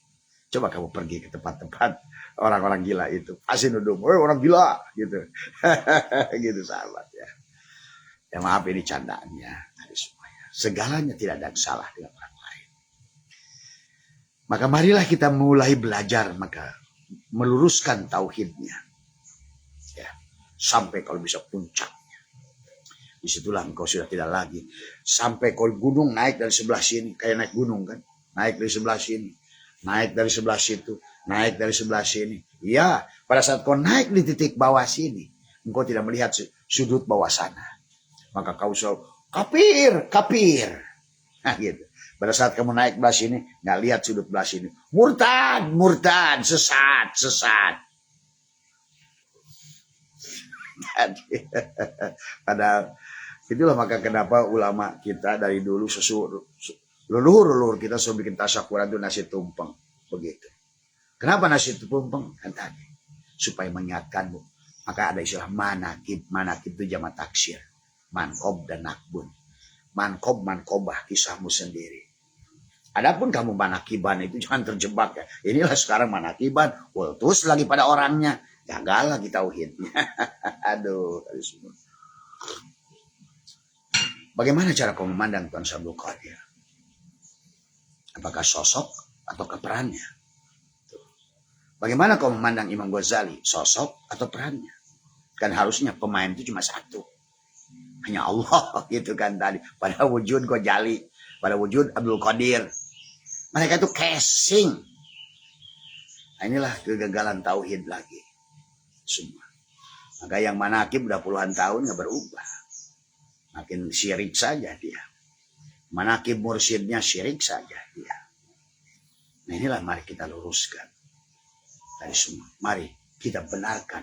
Coba kamu pergi ke tempat-tempat orang-orang gila itu. Pasti nuduh, orang gila gitu. Gitu sahabat ya. Ya maaf ini candaannya. Segalanya tidak ada yang salah dengan orang lain. Maka marilah kita mulai belajar. Maka meluruskan tauhidnya. Ya, sampai kalau bisa puncak. Disitulah engkau sudah tidak lagi. Sampai kau gunung naik dari sebelah sini. Kayak naik gunung kan. Naik dari sebelah sini. Naik dari sebelah situ. Naik dari sebelah sini. Ya, pada saat kau naik di titik bawah sini. Engkau tidak melihat sudut bawah sana. Maka kau selalu kapir. Nah gitu. Pada saat kamu naik belah sini. Nggak lihat sudut belah sini. Murtad. Sesat. Padahal itulah maka kenapa ulama kita dari dulu leluhur kita sudah bikin tasyakuran itu nasi tumpeng begitu. Kenapa nasi tumpeng? Kan tadi supaya mengingatkanmu. Maka ada istilah manakib itu jamak taksir, mankob dan nakbun. mankobah kisahmu sendiri. Adapun kamu manakiban itu jangan terjebak ya. Inilah sekarang manakiban, terus lagi pada orangnya, gagal lagi tauhidnya. Aduh, bagaimana cara kau memandang Tuan Abdul Qadir? Apakah sosok atau perannya? Bagaimana kau memandang Imam Ghazali? Sosok atau perannya? Kan harusnya pemain itu cuma satu. Hanya Allah gitu kan tadi. Pada wujud Ghazali, pada wujud Abdul Qadir. Mereka itu casing. Nah, inilah kegagalan tauhid lagi. Semua. Maka yang manakib udah puluhan tahun nggak berubah. Makin syirik saja dia. Manakib mursyidnya syirik saja dia. Nah inilah mari kita luruskan. Dari semua. Mari kita benarkan.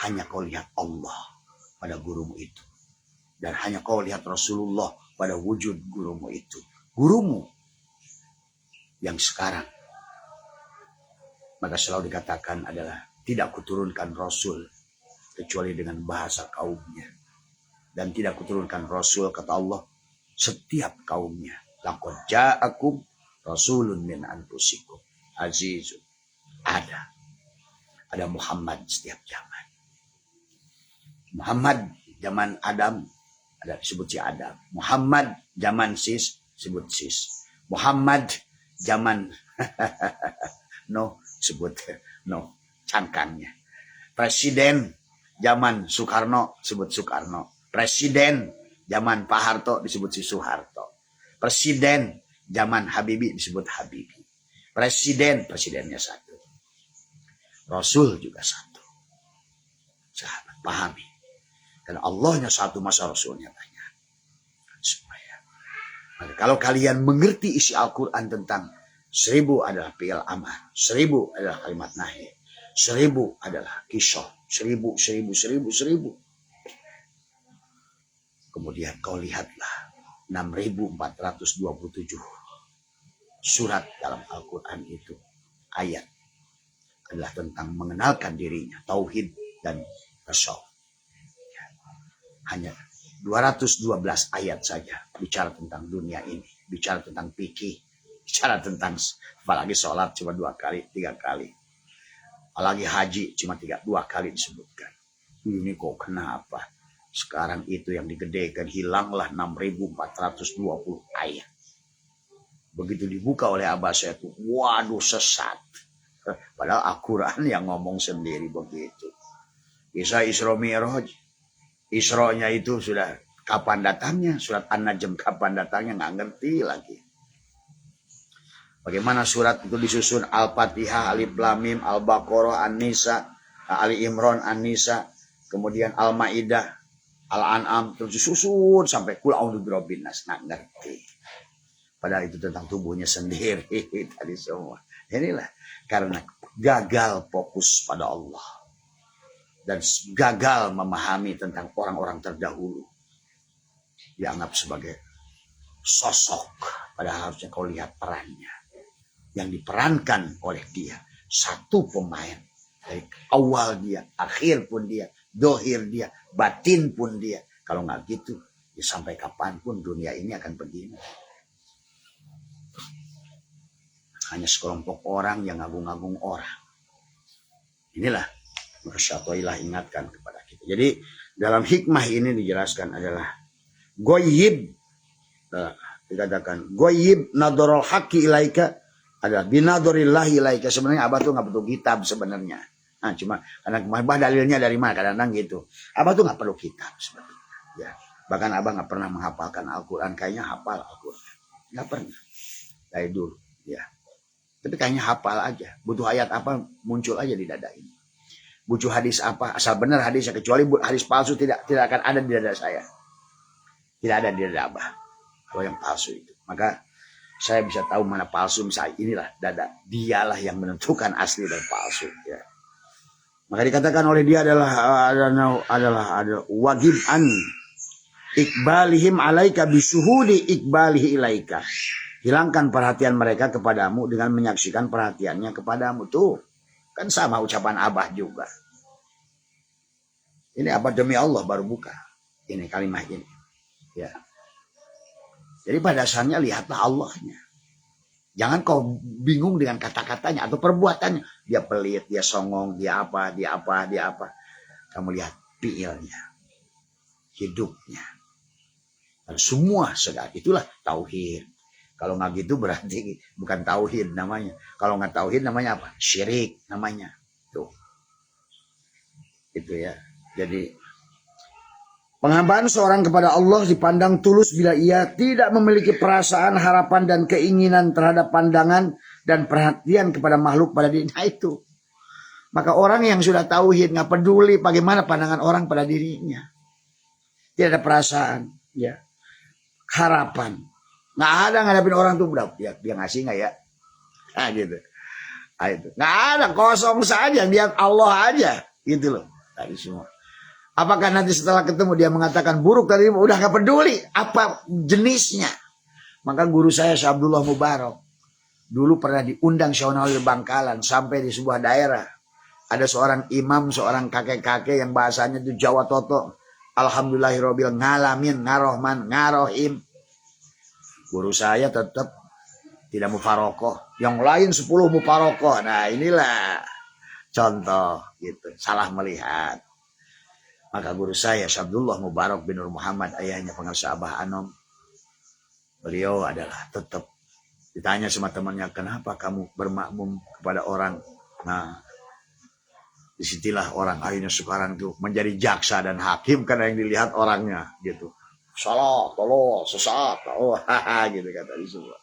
Hanya kau lihat Allah pada gurumu itu. Dan hanya kau lihat Rasulullah pada wujud gurumu itu. Gurumu yang sekarang. Maka selalu dikatakan adalah tidak kuturunkan Rasul. Kecuali dengan bahasa kaumnya. Dan tidak kuturunkan Rasul kata Allah. Setiap kaumnya. Laqad ja'akum Rasulun min anfusikum. Azizun. Ada Muhammad setiap zaman. Muhammad zaman Adam ada disebut si Adam. Muhammad zaman Sis disebut Sis. Muhammad zaman No disebut No cangkangnya. Presiden zaman Soekarno disebut Soekarno. Presiden zaman Pak Harto disebut si Soeharto. Presiden zaman Habibie disebut Habibie. Presidennya satu. Rasul juga satu. Sahabat, pahami. Karena Allahnya satu, masa Rasulnya banyak. Supaya. Maka kalau kalian mengerti isi Al-Quran tentang 1000 adalah fi'il amar, 1000 adalah kalimat nahi, 1000 adalah kisah, 1000. Kemudian kau lihatlah 6427 surat dalam Al-Quran itu. Ayat adalah tentang mengenalkan dirinya, tauhid dan tasawuf. Hanya 212 ayat saja bicara tentang dunia ini, bicara tentang fikih, bicara tentang apalagi sholat cuma 2 kali, 3 kali. Apalagi haji cuma 2 kali disebutkan. Ini kok kenapa? Sekarang itu yang digedekan hilanglah 6420 ayat. Begitu dibuka oleh Abah saya itu, waduh sesat. Padahal Al-Quran yang ngomong sendiri begitu. Kisah Isra Mi'raj. Isra-nya itu sudah kapan datangnya, surat An-Najm kapan datangnya nggak ngerti lagi. Bagaimana surat itu disusun? Al-Fatihah, Alif Lam Mim, Al-Baqarah, An-Nisa, Ali Imran, An-Nisa, kemudian Al-Maidah, Al-An'am, terus disusun sampai Qul a'udzu birabbin nas, nggak ngerti. Padahal itu tentang tubuhnya sendiri tadi semua. Inilah karena gagal fokus pada Allah dan gagal memahami tentang orang-orang terdahulu, dianggap sebagai sosok. Padahal harusnya kau lihat perannya yang diperankan oleh dia. Satu pemain dari awal dia, akhir pun dia, dohir dia, batin pun dia. Kalau nggak gitu, ya sampai kapanpun dunia ini akan begini. Hanya sekelompok orang yang ngagung-ngagung orang. Inilah Masyaallah ingatkan kepada kita. Jadi dalam hikmah ini dijelaskan adalah goyib. Dikatakan goyib nadorul haqi ilaika adalah binadorillahi ilaika. Sebenarnya Abah tuh nggak butuh kitab sebenarnya. Nah, cuma karena Abah dalilnya dari mana kadang-kadang gitu. Abah tuh nggak perlu kitab sebenarnya. Ya. Bahkan Abah nggak pernah menghafalkan Al-Quran. Kayaknya hafal Al-Quran. Nggak pernah. Dari dulu. Ya. Tapi kayaknya hafal aja. Butuh ayat apa muncul aja di dada ini. Butuh hadis apa asal benar hadisnya. Kecuali hadis palsu tidak akan ada di dada saya. Tidak ada di dada Abah. Kalau yang palsu itu. Maka saya bisa tahu mana palsu. Misalnya inilah dada. Dialah yang menentukan asli dan palsu. Ya. Maka dikatakan oleh dia adalah wajib an ikbalihim alaika bisuhudi ikbalihi ilaika. Hilangkan perhatian mereka kepadamu dengan menyaksikan perhatiannya kepadamu. Tuh, kan sama ucapan Abah juga. Ini Abah demi Allah baru buka. Ini kalimat ini. Ya. Jadi pada dasarnya lihatlah Allahnya. Jangan kau bingung dengan kata-katanya atau perbuatannya. Dia pelit, dia songong, dia apa. Kamu lihat fiilnya, hidupnya. Dan semua segala itulah tauhid. Kalau nggak gitu berarti bukan tauhid namanya. Kalau nggak tauhid namanya apa? Syirik namanya. Tuh. Itu ya. Jadi penghambaan seorang kepada Allah dipandang tulus bila ia tidak memiliki perasaan, harapan, dan keinginan terhadap pandangan dan perhatian kepada makhluk pada dirinya. Nah itu. Maka orang yang sudah tauhid nggak peduli bagaimana pandangan orang pada dirinya. Tidak ada perasaan, ya, harapan. Nggak ada ngadapin orang tuh, dia ngasih nggak ya? Nah gitu. Nah, itu. Nggak ada, kosong saja, lihat Allah aja. Gitu loh. Tadi semua. Apakah nanti setelah ketemu dia mengatakan buruk tadi, udah gak peduli apa jenisnya. Maka guru saya Syekh Abdullah Mubarak dulu pernah diundang Syekh Nawawi Bangkalan sampai di sebuah daerah. Ada seorang imam, seorang kakek-kakek yang bahasanya itu Jawa Toto. Alhamdulillahirabbil ngalamin, ngarohman, ngarohim. Guru saya tetap tidak mufarokoh. Yang lain 10 mufarokoh. Nah inilah contoh gitu. Salah melihat. Maka guru saya Abdullah Mubarak bin Nur Muhammad, ayahnya pengarsa Abah Anom. Beliau adalah tetap ditanya sama temannya, kenapa kamu bermakmum kepada orang? Nah, disitulah orang akhirnya sekarang tuh menjadi jaksa dan hakim karena yang dilihat orangnya gitu. Salah, tolol, sesat, oh haha gitu kata di semua.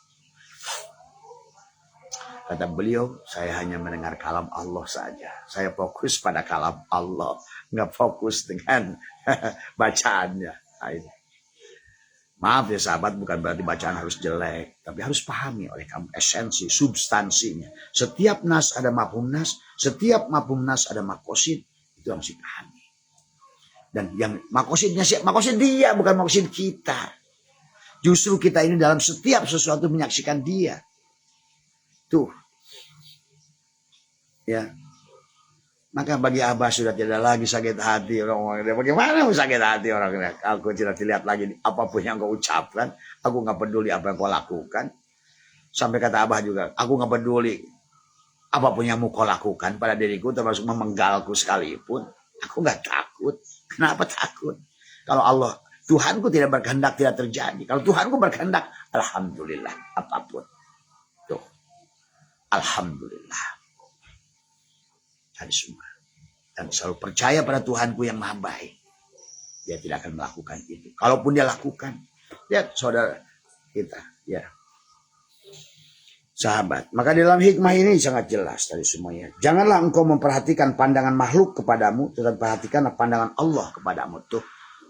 Kata beliau, saya hanya mendengar kalam Allah saja. Saya fokus pada kalam Allah. Nggak fokus dengan bacaannya. Nah, maaf ya sahabat, bukan berarti bacaan harus jelek. Tapi harus pahami oleh kamu esensi, substansinya. Setiap nas ada mafhum nas. Setiap mafhum nas ada makosid. Itu harus dipahami. Dan yang makosidnya siapa? Makosid dia, bukan makosid kita. Justru kita ini dalam setiap sesuatu menyaksikan dia. Tuh. Ya. Maka bagi Abah sudah tidak lagi sakit hati orang-orang. Bagaimana mau sakit hati orang-orang? Aku tidak dilihat lagi apapun yang kau ucapkan. Aku nggak peduli apa yang kau lakukan. Sampai kata Abah juga, aku nggak peduli apapun yang mau kau lakukan pada diriku, termasuk memenggalku sekalipun. Aku nggak takut. Kenapa takut? Kalau Allah, Tuhanku tidak berkehendak tidak terjadi. Kalau Tuhanku berkehendak, alhamdulillah apapun. Tuh, alhamdulillah. Hari semua. Dan selalu percaya pada Tuhanku yang maha baik. Dia tidak akan melakukan itu. Kalaupun dia lakukan. Lihat saudara kita. Ya. Sahabat. Maka dalam hikmah ini sangat jelas dari semuanya. Janganlah engkau memperhatikan pandangan makhluk kepadamu. Tetapi perhatikanlah pandangan Allah kepadamu. Tuh.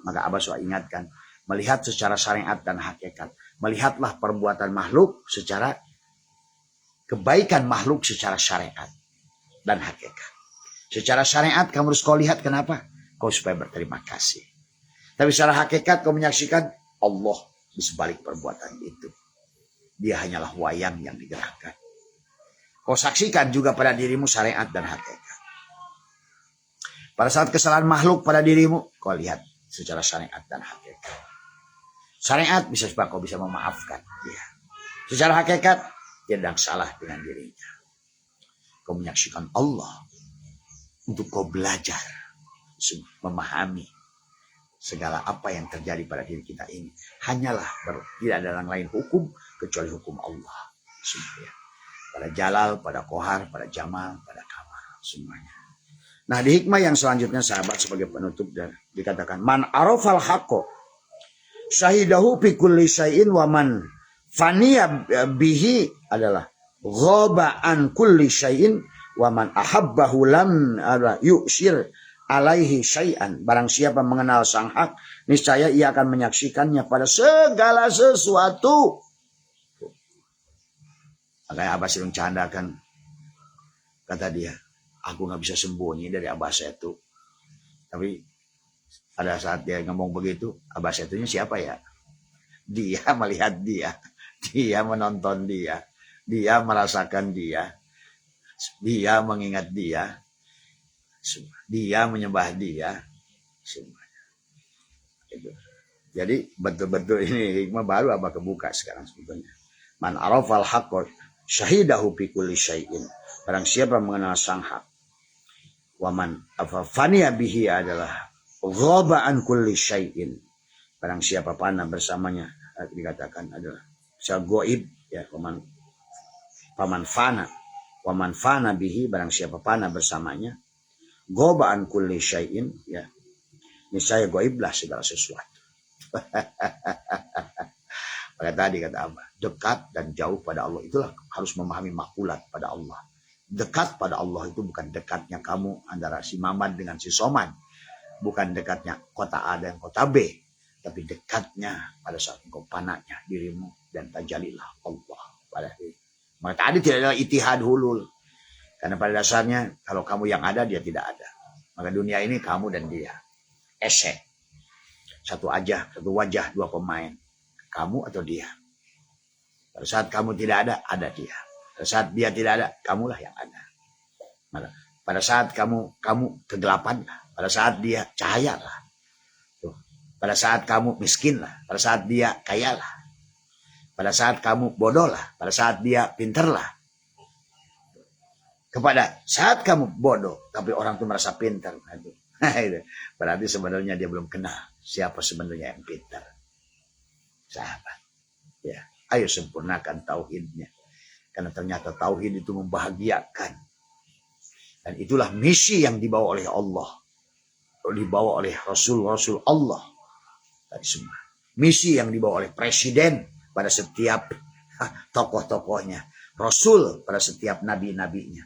Maka Abah sudah ingatkan. Melihat secara syariat dan hakikat. Melihatlah perbuatan makhluk secara kebaikan makhluk secara syariat dan hakikat. Secara syariat kamu harus kau lihat kenapa? Kau supaya berterima kasih. Tapi secara hakikat kau menyaksikan Allah di sebalik perbuatan itu. Dia hanyalah wayang yang digerakkan. Kau saksikan juga pada dirimu syariat dan hakikat. Pada saat kesalahan makhluk pada dirimu, kau lihat secara syariat dan hakikat. Syariat bisa supaya kau bisa memaafkan dia. Secara hakikat dia sedang salah dengan dirinya. Kau menyaksikan Allah. Untuk kau belajar memahami segala apa yang terjadi pada diri kita ini. Hanyalah tidak ada yang lain hukum kecuali hukum Allah. Semuanya. Pada Jalal, pada Kohar, pada Jamal, pada Kamal. Semuanya. Nah di hikmah yang selanjutnya sahabat sebagai penutup dan dikatakan man arafal haqqo syahidahu fi kulli syai'in wa man faniya bihi adalah ghaba an kulli syai'in wa man ahabbahu lam yu'shir alaihi syai'an. Barang siapa mengenal sang hak, niscaya ia akan menyaksikannya pada segala sesuatu. Makanya Abah sering candakan, kata dia, aku nggak bisa sembunyi dari Abah Setu. Tapi pada saat dia ngomong begitu, Abah Setunya siapa ya? Dia melihat dia, dia menonton dia, dia merasakan dia. Dia mengingat dia, dia menyembah dia, semuanya. Jadi betul-betul ini hikmah baru apa kebuka sekarang sebetulnya. Man arafal haqqa syahidahu fi kulli syai'in. Barang siapa mengenal sang hak. Waman afafaniya bihi adalah ghaba an kulli syai'in. Barang siapa panah bersamanya dikatakan adalah bisa goib ya paman fana bihi, barang siapa panah bersamanya ghaba an kulli syai'in ya. Niscaya goiblah segala sesuatu. Pada tadi kata apa? Dekat dan jauh pada Allah. Itulah harus memahami makulat pada Allah. Dekat pada Allah itu bukan dekatnya kamu antara si Maman dengan si Soman. Bukan dekatnya kota A dan kota B. Tapi dekatnya pada saat engkau panahnya dirimu dan tajalilah Allah pada diri. Maka tadi tidak ada itihad hulul. Karena pada dasarnya kalau kamu yang ada, dia tidak ada. Maka dunia ini kamu dan dia. Esek. Satu wajah, dua pemain. Kamu atau dia. Pada saat kamu tidak ada dia. Pada saat dia tidak ada, kamulah yang ada. Maka pada saat kamu kegelapan, pada saat dia cahayalah. Pada saat kamu miskinlah, pada saat dia kayalah. Pada saat kamu bodohlah, pada saat dia pinterlah. Kepada saat kamu bodoh, tapi orang itu merasa pintar. Berarti sebenarnya dia belum kenal siapa sebenarnya yang pintar. Sahabat, ya, ayo sempurnakan tauhidnya. Karena ternyata tauhid itu membahagiakan. Dan itulah misi yang dibawa oleh Allah. Dibawa oleh Rasul Allah. Tadi semua. Misi yang dibawa oleh presiden pada setiap tokoh-tokohnya. Rasul pada setiap nabi-nabinya.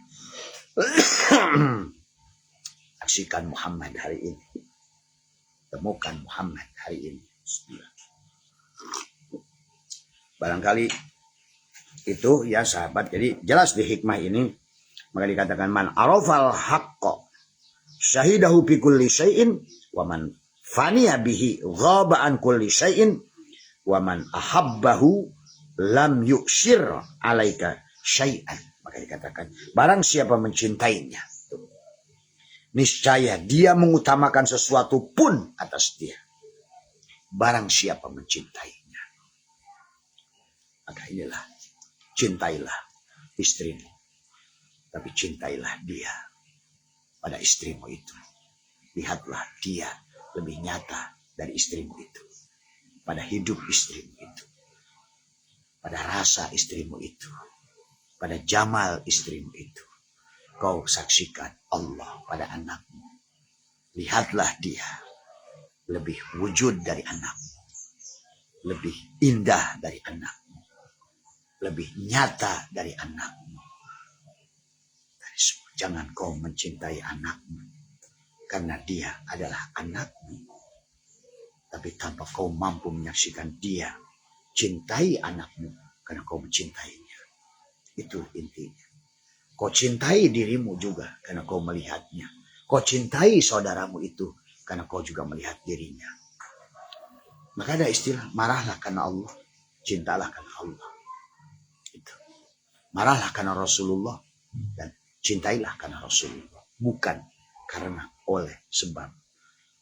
Saksikan Muhammad hari ini. Temukan Muhammad hari ini. Barangkali itu ya sahabat. Jadi jelas di hikmah ini. Maka dikatakan man arafal haqqa syahidahu fi kulli syai'in wa man faniya bihi ghaba an kulli syai'in wa man ahabbahu lam yu'shir alaika syai'an. Maka dikatakan barang siapa mencintainya, niscaya dia mengutamakan sesuatu pun atas dia. Barang siapa mencintainya, maka inilah, cintailah istrimu, tapi cintailah dia pada istrimu itu. Lihatlah dia lebih nyata dari istrimu itu, pada hidup istrimu itu, pada rasa istrimu itu, pada jamal istrimu itu. Kau saksikan Allah pada anakmu. Lihatlah dia lebih wujud dari anakmu, lebih indah dari anakmu, lebih nyata dari anakmu. Jangan kau mencintai anakmu karena dia adalah anakmu, tapi tanpa kau mampu menyaksikan dia. Cintai anakmu karena kau mencintainya. Itu intinya. Kau cintai dirimu juga karena kau melihatnya. Kau cintai saudaramu itu karena kau juga melihat dirinya. Maka ada istilah, marahlah karena Allah, cintalah karena Allah. Itu. Marahlah karena Rasulullah dan cintailah karena Rasulullah. Bukan karena oleh sebab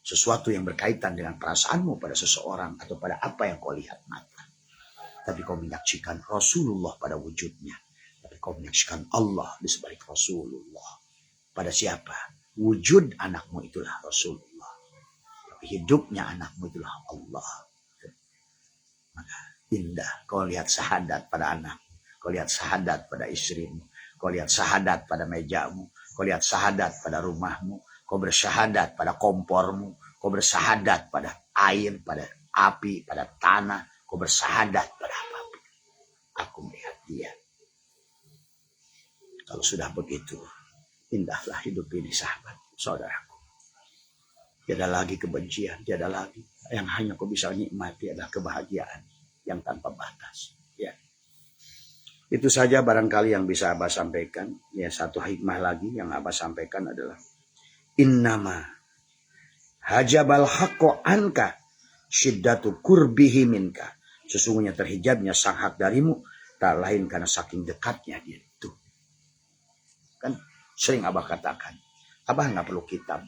sesuatu yang berkaitan dengan perasaanmu pada seseorang atau pada apa yang kau lihat mata. Tapi kau menyaksikan Rasulullah pada wujudnya. Tapi kau menyaksikan Allah di sebalik Rasulullah. Pada siapa? Wujud anakmu itulah Rasulullah. Tapi hidupnya anakmu itulah Allah. Maka indah kau lihat syahadat pada anakmu. Kau lihat syahadat pada istrimu. Kau lihat syahadat pada mejamu. Kau lihat syahadat pada rumahmu. Kau bersyahadat pada kompormu. Kau bersyahadat pada air, pada api, pada tanah. Kau bersyahadat pada apapun. Aku melihat dia. Kalau sudah begitu, indahlah hidup ini sahabat, saudaraku. Tiada lagi kebencian, tiada lagi. Yang hanya kau bisa nikmati adalah kebahagiaan yang tanpa batas. Ya. Itu saja barangkali yang bisa Abah sampaikan. Ya, satu hikmah lagi yang Abah sampaikan adalah innama hajabal haqqo anka syiddatu kurbihi minka. Sesungguhnya terhijabnya sang hak darimu tak lain karena saking dekatnya dia itu. Kan sering Abah katakan, Abah nggak perlu kitab.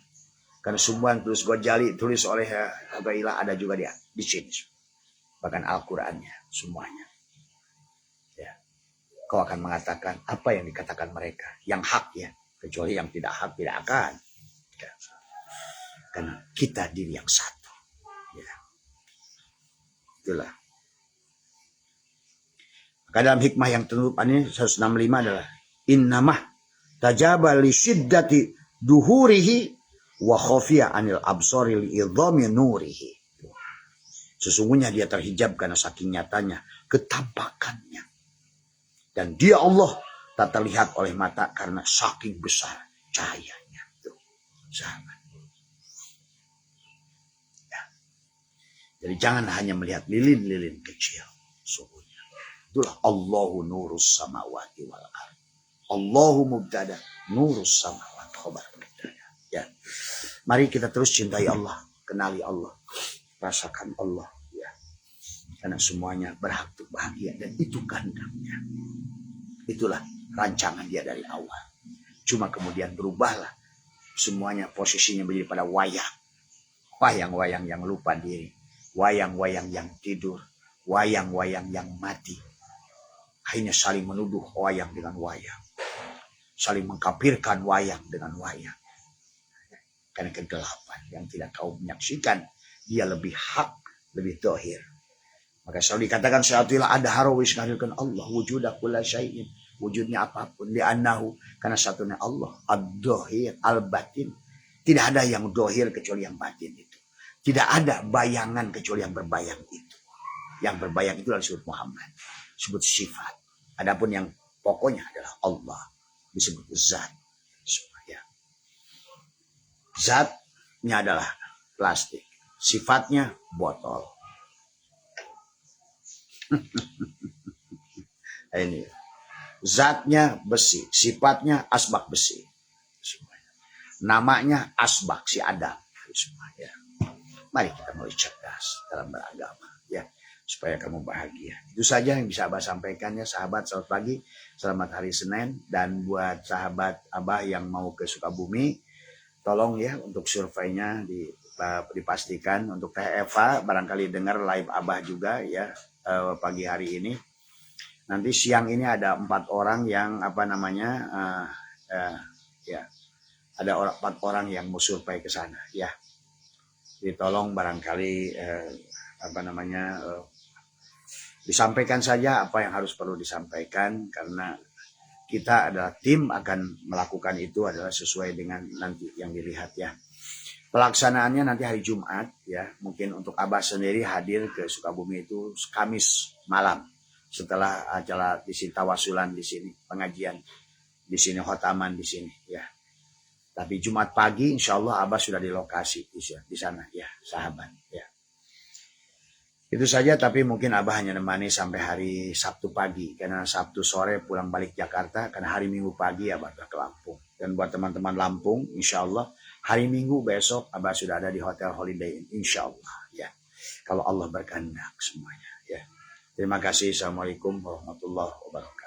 Karena semua yang tulis Ghazali tulis oleh Athaillah ada juga dia di sini. Bahkan Al-Qur'annya semuanya. Ya. Kau akan mengatakan apa yang dikatakan mereka, yang hak ya, kecuali yang tidak hak tidak akan. Ya. Karena kita diri yang satu. Ya. Itulah. Maka dalam hikmah yang terupa ini 165 adalah innamah tajaba li syiddati duhurihi wa khafiya anil absari li idhami nurihi. Sesungguhnya dia terhijab karena saking nyatanya ketampakannya. Dan dia Allah tak terlihat oleh mata karena saking besar cahayanya. Tuh, sahabat. Ya. Jadi jangan hanya melihat lilin-lilin kecil. Sungguhnya. Itulah Allahu nurus samawati wal ardh. Allahu mubtada nurus samawati khobar mubtada. Ya. Mari kita terus cintai Allah, kenali Allah, rasakan Allah ya. Karena semuanya berhak untuk bahagia dan itu kehendaknya. Itulah rancangan dia dari awal. Cuma kemudian berubahlah semuanya posisinya menjadi pada wayang. Wayang-wayang yang lupa diri, wayang-wayang yang tidur, wayang-wayang yang mati. Akhirnya saling menuduh wayang dengan wayang. Saling mengkafirkan wayang dengan wayang. Karena kegelapan yang tidak kau menyaksikan, dia lebih hak, lebih dohir. Maka selalu dikatakan syai'illah ada harawis menghadirkan Allah wujuda kulla syai'in. Wujudnya apapun. Li'annahu, karena satunya Allah. Ad-dohir, al-batin. Tidak ada yang dohir kecuali yang batin itu. Tidak ada bayangan kecuali yang berbayang itu. Yang berbayang itu adalah disebut Muhammad. Disebut sifat. Adapun yang pokoknya adalah Allah. Disebut zat. Ya. Zatnya adalah plastik. Sifatnya botol. Ini. Zatnya besi. Sifatnya asbak besi. Namanya asbak si Adam. Ya. Mari kita mulai cerdas dalam beragama. Ya. Supaya kamu bahagia. Itu saja yang bisa Abah sampaikan ya sahabat. Selamat pagi, selamat hari Senin. Dan buat sahabat Abah yang mau ke Sukabumi, tolong ya untuk surveinya dipastikan. Untuk Teh Eva barangkali dengar live Abah juga ya pagi hari ini. Nanti siang ini ada 4 orang yang ya ada 4 orang yang mau survei ke sana ya. Jadi tolong barangkali disampaikan saja apa yang harus perlu disampaikan karena kita adalah tim akan melakukan itu adalah sesuai dengan nanti yang dilihat ya. Pelaksanaannya nanti hari Jumat ya. Mungkin untuk Abah sendiri hadir ke Sukabumi itu Kamis malam setelah acara di sini tawasulan di sini, pengajian di sini, khotaman di sini ya. Tapi Jumat pagi insya Allah Abah sudah di lokasi di sana ya sahabat ya. Itu saja, tapi mungkin Abah hanya nemani sampai hari Sabtu pagi. Karena Sabtu sore pulang balik Jakarta, karena hari Minggu pagi Abah sudah ke Lampung. Dan buat teman-teman Lampung, insya Allah hari Minggu besok Abah sudah ada di Hotel Holiday Inn, insya Allah ya. Kalau Allah berkehendak semuanya ya. Terima kasih. Assalamualaikum warahmatullahi wabarakatuh.